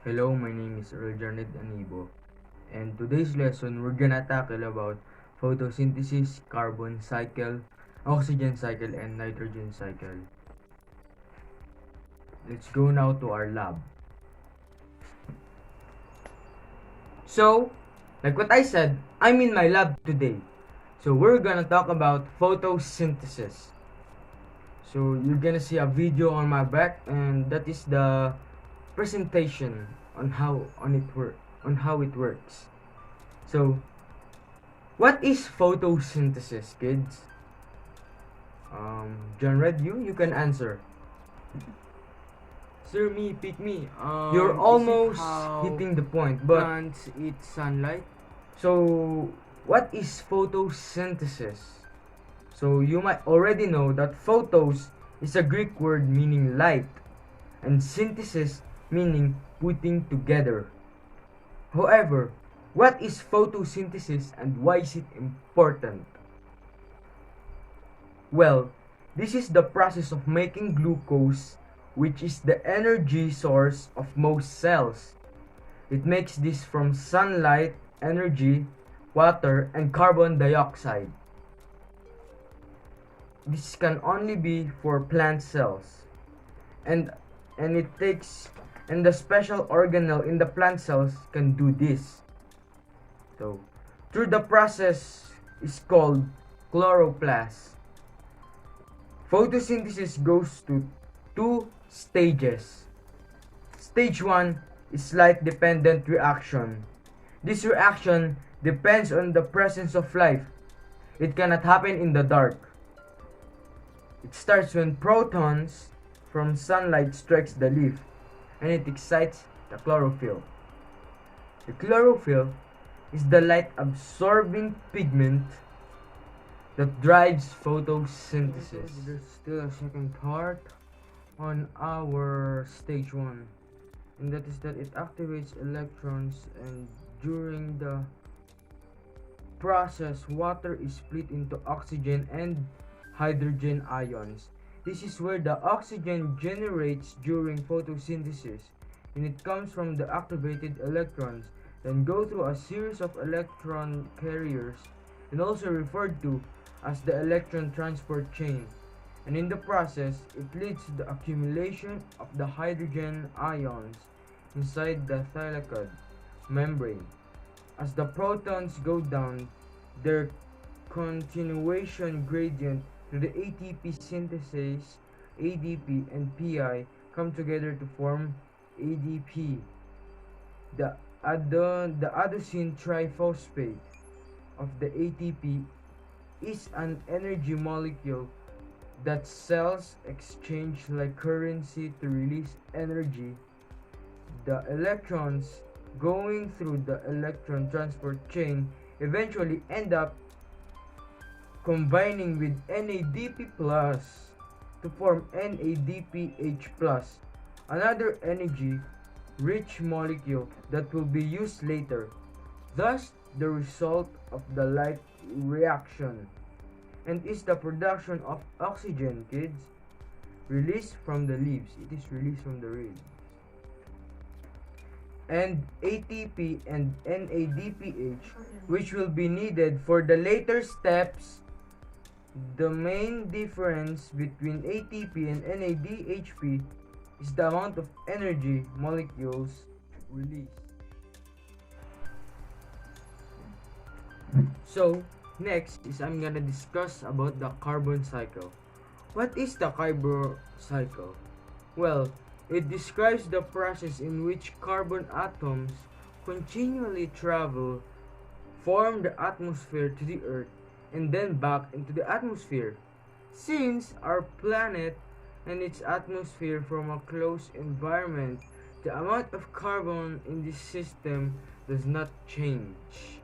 Hello, my name is Janet Anibo, and today's lesson we're gonna tackle about photosynthesis, carbon cycle, oxygen cycle, and nitrogen cycle. Let's go now to our lab. So, like what I said, I'm in my lab today. So we're gonna talk about photosynthesis. So you're gonna see a video on my back, and that is the presentation on how it works. So, what is photosynthesis, kids? John Red, you can answer. Sir, me, pick me. You're Is it almost how hitting the point, but plants eat sunlight? so what is photosynthesis? So you might already know that photos is a Greek word meaning light, and synthesis meaning putting together. However, what is photosynthesis and why is it important? Well, this is the process of making glucose, which is the energy source of most cells. It makes this from sunlight, energy, water, and carbon dioxide. This can only be for plant cells. And it takes and the special organelle in the plant cells can do this. So, through the process is called chloroplast. Photosynthesis goes to two stages. Stage 1 is light dependent reaction. This reaction depends on the presence of life. It cannot happen in the dark. It starts when protons from sunlight strikes the leaf and it excites the chlorophyll. The chlorophyll is the light absorbing pigment that drives photosynthesis. There's still a second part on our stage 1, and that is that it activates electrons, and during the process water is split into oxygen and hydrogen ions. This is where the oxygen generates during photosynthesis, and it comes from the activated electrons, then go through a series of electron carriers, and also referred to as the electron transport chain. And in the process, it leads to the accumulation of the hydrogen ions inside the thylakoid membrane. As the protons go down, their continuation gradient to the ATP synthesis, ADP and PI come together to form ADP. The adenosine triphosphate of the ATP is an energy molecule that cells exchange like currency to release energy. The electrons going through the electron transport chain eventually end up combining with NADP plus to form NADPH plus, another energy rich molecule that will be used later. Thus, the result of the light reaction and is the production of oxygen, kids, released from the leaves. It is released from the leaves. And ATP and NADPH, which will be needed for the later steps. The main difference between ATP and NADHP is the amount of energy molecules released. So, next is I'm gonna discuss about the carbon cycle. What is the carbon cycle? Well, it describes the process in which carbon atoms continually travel, form the atmosphere to the Earth, and then back into the atmosphere. Since our planet and its atmosphere from a closed environment, the amount of carbon in this system does not change.